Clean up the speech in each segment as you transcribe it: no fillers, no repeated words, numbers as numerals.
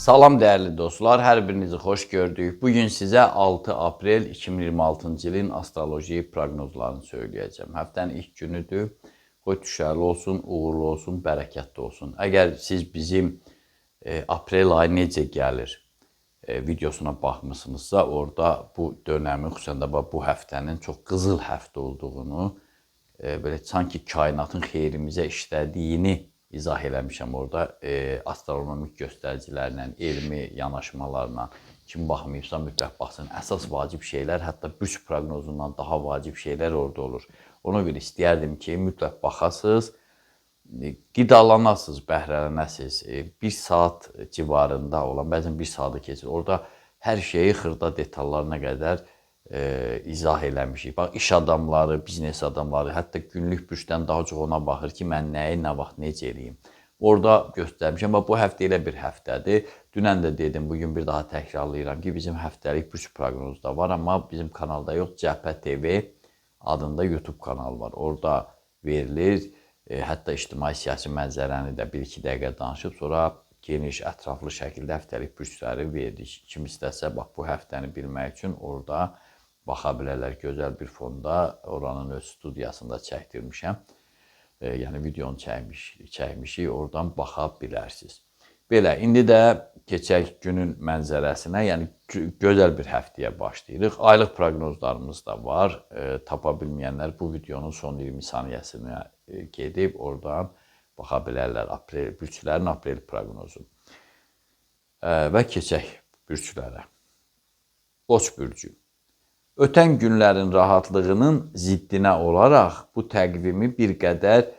Salam dəyərli dostlar, hər birinizi xoş gördük. Bugün sizə 6 aprel 2026-cı ilin astroloji proqnozlarını söyləyəcəm. Həftənin ilk günüdür. Qoy düşərli olsun, uğurlu olsun, bərəkətli olsun. Əgər siz bizim aprel ayı necə gəlir videosuna baxmısınızsa, orada bu dönəmi, xüsusən də bu həftənin çox qızıl həftə olduğunu, belə sanki kainatın xeyrimizə işlədiyini izah eləmişəm orada. Astronomik göstəricilərlə, elmi yanaşmalarla kim baxmayıbsa mütləq baxsın. Əsas vacib şeylər, hətta bürc proqnozundan daha vacib şeylər orada olur. Ona görə istəyərdim ki, mütləq baxasınız, qidalanasınız, bəhrələnəsiniz. 1 saat civarında olan, bəzən 1 saatı keçir. Orada hər şeyi xırda detallarına qədər izah eləmişik. Bax, iş adamları, biznes adamları, hətta günlük bürcdən daha çox ona baxır ki, mən nəyi, nə vaxt, necə eləyim. Orada göstərmişəm. Bax, bu həftə elə bir həftədir. Dünən də dedim, bugün bir daha təkrarlayıram ki, bizim həftəlik bürc proqnozu da var, amma bizim kanalda yox, Cəbhə TV adında YouTube kanalı var. Orada verilir. Hətta ictimai-siyasi mənzərəni də 1-2 dəqiqə danışıb, sonra geniş, ətraflı şəkildə həftəlik bürcləri veririk. Kim istəsə, bax, bu həftəni bilmək üçün orada baxa bilərlər. Gözəl bir fonda oranın öz studiyasında çəkdirmişəm. Yəni videonu çəkmişik, oradan baxa bilərsiniz. Belə, indi də keçək günün mənzərəsinə, yəni gözəl bir həftəyə başlayırıq. Aylıq proqnozlarımız da var. Tapa bilməyənlər bu videonun son 20 saniyəsinə gedib oradan baxa bilərlər. Bürclərin aprel proqnozu. Və keçək bürclərə. Qoç bürcü. Ötən günlərin rahatlığının ziddinə olaraq bu təqvimi bir qədər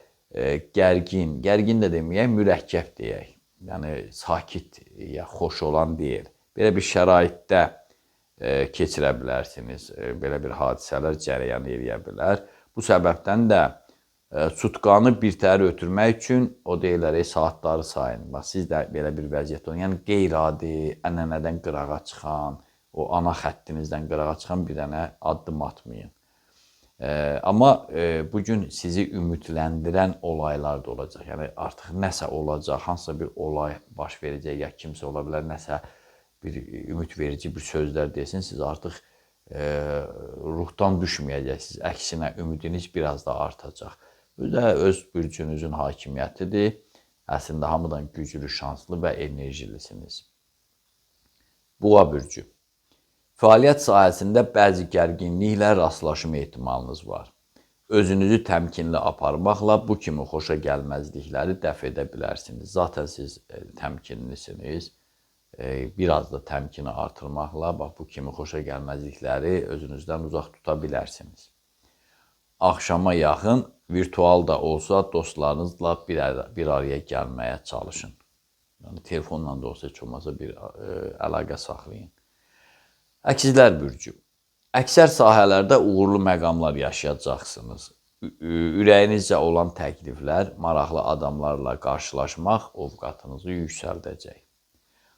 gərgin də deməyək, mürəkkəb deyək. Yəni, sakit, ya xoş olan deyil. Belə bir şəraitdə keçirə bilərsiniz. Belə bir hadisələr cərəyan edə bilər. Bu səbəbdən də sutkanı birtəhər ötürmək üçün o deyirlər, saatları sayın. Bax, siz də belə bir vəziyyət olun. Yəni, qeyri-adi, ənənədən qırağa çıxan, o ana xəttinizdən qırağa çıxan bir dənə addım atmayın. Amma bugün sizi ümidləndirən olaylar da olacaq. Yəni, artıq nəsə olacaq, hansısa bir olay baş verəcək, ya kimsə ola bilər, nəsə bir ümid verici bir sözlər desin, siz artıq ruhdan düşməyəcəksiniz. Əksinə, ümidiniz biraz da artacaq. Öz bürcünüzün hakimiyyətidir. Əslində, hamıdan güclü, şanslı və enerjilisiniz. Boğa bürcü. Fəaliyyət sahəsində bəzi gərginliklə rastlaşma ehtimalınız var. Özünüzü təmkinli aparmaqla bu kimi xoşa gəlməzlikləri dəf edə bilərsiniz. Zaten siz təmkinlisiniz. Biraz da təmkini artırmaqla bu kimi xoşa gəlməzlikləri özünüzdən uzaq tuta bilərsiniz. Axşama yaxın virtual da olsa dostlarınızla bir araya gəlməyə çalışın. Yəni, telefonla da olsa, heç olmasa bir əlaqə saxlayın. Əkizlər bürcü. Əksər sahələrdə uğurlu məqamlar yaşayacaqsınız. Ürəyinizcə olan təkliflər, maraqlı adamlarla qarşılaşmaq ovqatınızı yüksəldəcək.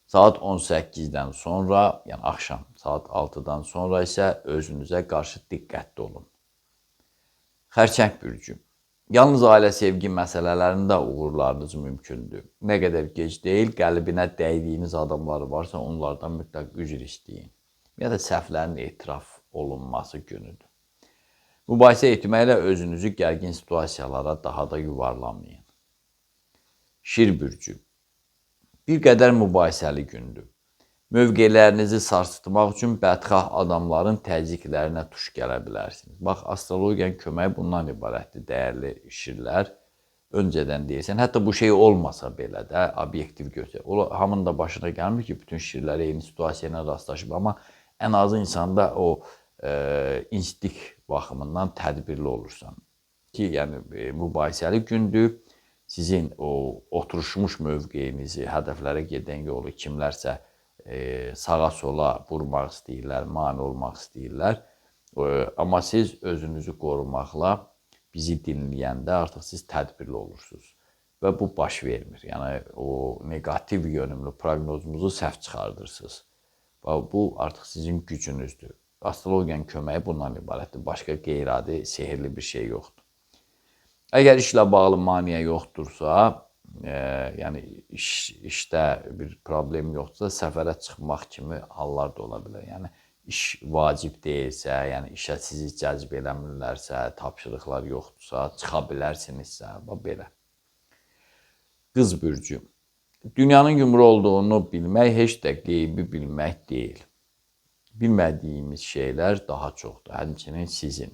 Saat 18-dən sonra, yəni axşam saat 6-dan sonra isə özünüzə qarşı diqqətli olun. Xərçəng bürcü. Yalnız ailə sevgi məsələlərində uğurlarınız mümkündür. Nə qədər gec deyil, qəlbinə dəydiyiniz adamlar varsa, onlardan mütləq üzr istəyin. Ya da səhvlərin etiraf olunması günüdür. Mübahisə etməklə özünüzü gərgin situasiyalara daha da yuvarlamayın. Şir bürcü. Bir qədər mübahisəli gündür. Mövqelərinizi sarsıtmaq üçün bədxah adamların təzyiqlərinə tuş gələ bilərsiniz. Bax, astrologiyanın köməyi bundan ibarətdir, dəyərli şirlər. Öncədən deyirsən, hətta bu şey olmasa belə də, obyektiv götür. Hamının da başına gəlmir ki, bütün şirlər eyni situasiya ilə rastlaşıb, amma ən azı insanda o instinkt baxımından tədbirli olursan. Ki, yəni, mübahisəli gündür, sizin o oturuşmuş mövqeyinizi, hədəflərə gedən yolu kimlərsə sağa-sola vurmaq istəyirlər, mane olmaq istəyirlər. Amma siz özünüzü qorumaqla bizi dinləyəndə artıq siz tədbirli olursunuz. Və bu baş vermir. Yəni, o negativ yönümlü proqnozumuzu səhv çıxardırsınız. Bu artıq sizin gücünüzdür. Astrologiyanın köməyi bundan ibarətdir. Başqa qeyri-adi, sehirli bir şey yoxdur. Əgər işlə bağlı maniyə yoxdursa, yəni işdə bir problem yoxdursa, səfərə çıxmaq kimi hallar da ola bilər. Yəni iş vacib deyilsə, yəni işə sizi cəzb eləmirlərsə, tapşırıqlar yoxdursa, çıxa bilərsinizsə, belə. Qız bürcü. Dünyanın yumru olduğunu bilmək heç də qeybi bilmək deyil. Bilmədiyimiz şeylər daha çoxdur, həmçinin sizin.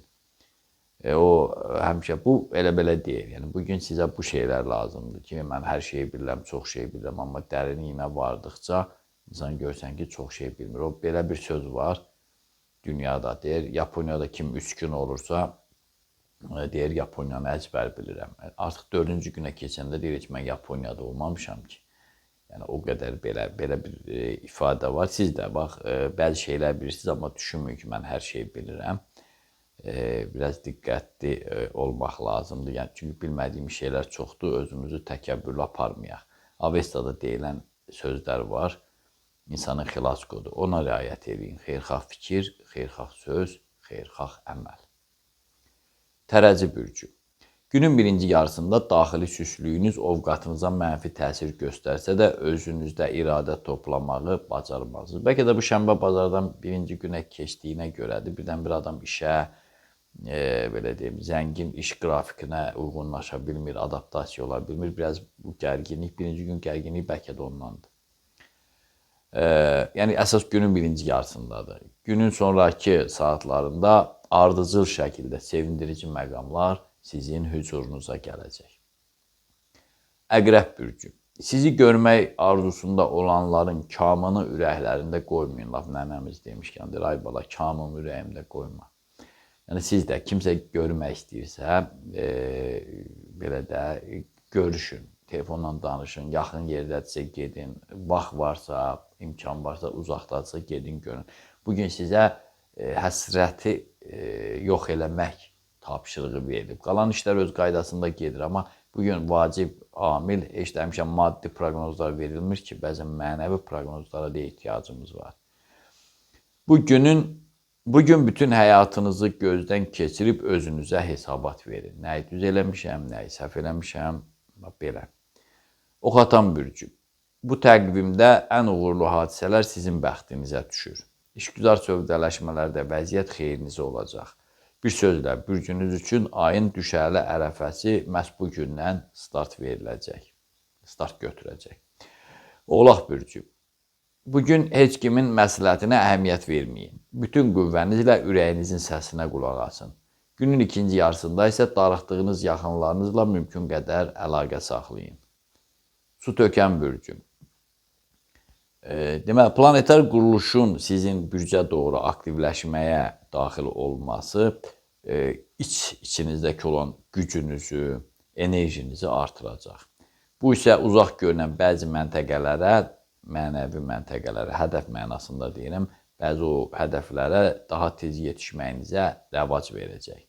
O həmişə bu elə-belə deyil. Yəni bugün sizə bu şeylər lazımdır ki, mən hər şeyi bilirəm, çox şey bilirəm, amma dərinliyinə vardıqca insan görsən ki, çox şey bilmir. O belə bir söz var dünyada, deyir, Yaponiyada kim 3 gün olursa, deyir, Yaponiyanı əzbər bilirəm. Artıq 4-cü günə keçəndə deyir ki, mən Yaponiyada olmamışam ki. Yəni o qədər belə bir ifadə var. Siz də bax, bəzi şeylər bilirsiniz, amma düşünməyin ki, mən hər şeyi bilirəm. Biraz diqqətli olmaq lazımdır. Yəni, çünki bilmədiyimiz şeylər çoxdur, özümüzü təkəbbürlə aparmayaq. Avestada deyilən sözlər var, insanın xilas kodu. Ona riayət edin. Xeyirxah fikir, xeyirxah söz, xeyirxah əməl. Tərəzi bürcü. Günün birinci yarısında daxili süslüyünüz ovqatınıza mənfi təsir göstərsə də, özünüzdə iradə toplamağı bacarmazsınız. Bəlkə də bu şənbə bazardan birinci günə keçdiyinə görədir. Birdən bir adam işə, belə deyim, zəngin iş qrafikinə uyğunlaşa bilmir, adaptasiya ola bilmir. Biraz bu gərginlik, birinci gün gərginlik bəlkə də ondandır. Yəni, əsas günün birinci yarısındadır. Günün sonraki saatlarında ardıcıl şəkildə sevindirici məqamlar sizin hüzurunuza gələcək. Əqrəb bürcü. Sizi görmək arzusunda olanların kamını ürəklərində qoymayın. Laf nənəmiz demişkəndir, ay bala, kamımı ürəyimdə qoyma. Yəni, siz də kimsə görmək istəyirsə, belə də görüşün, telefonla danışın, yaxın yerdədirsə gedin, vaxt varsa, imkan varsa, uzaqdadırsa gedin, görün. Bugün sizə həsrəti yox eləmək tapşırığı verilib. Qalan işlər öz qaydasında gedir, amma bugün vacib amil, heç də həmişə maddi proqnozlar verilmir ki, bəzən mənəvi proqnozlara da ehtiyacımız var. Bugün bütün həyatınızı gözdən keçirib özünüzə hesabat verin. Nəyi düz eləmişəm, nəyi səhv eləmişəm, belə. Oxatan bürcü. Bu təqvimdə ən uğurlu hadisələr sizin bəxtinizə düşür. İşgüzar sövdələşmələrdə vəziyyət xeyrinizə olacaq. Bir sözlə, bürcünüz üçün ayın düşərli ərəfəsi məhz bu gündən start götürəcək. Oğlaq bürcü. Bugün heç kimin məsləhətinə əhəmiyyət verməyin. Bütün qüvvənizlə ürəyinizin səsinə qulaq asın. Günün ikinci yarısında isə darıxdığınız yaxınlarınızla mümkün qədər əlaqə saxlayın. Su tökən bürcü. Deməli, planetar quruluşun sizin bürcə doğru aktivləşməyə daxil olması içinizdəki olan gücünüzü, enerjinizi artıracaq. Bu isə uzaq görünən bəzi məntəqələrə, mənəvi məntəqələrə, hədəf mənasında deyirəm, bəzi o hədəflərə daha tez yetişməyinizə rəvac verəcək.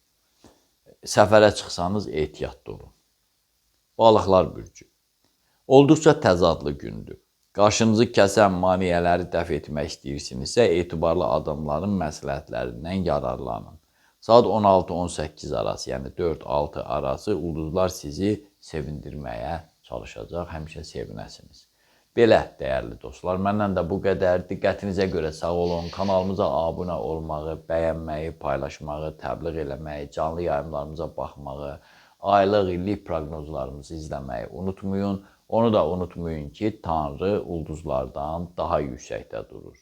Səfərə çıxsanız ehtiyatlı olun. Balıqlar bürcü. Olduqca təzadlı gündür. Qarşınızı kəsən maneələri dəf etmək istəyirsinizsə, etibarlı adamların məsləhətlərindən yararlanın. Saat 16-18 arası, yəni 4-6 arası ulduzlar sizi sevindirməyə çalışacaq, həmişə sevinəsiniz. Belə, dəyərli dostlar, məndən də bu qədər. Diqqətinizə görə sağ olun. Kanalımıza abunə olmağı, bəyənməyi, paylaşmağı, təbliğ eləməyi, canlı yayımlarımıza baxmağı, aylıq, illik proqnozlarımızı izləməyi unutmayın. Onu da unutmayın ki, Tanrı ulduzlardan daha yüksəkdə durur.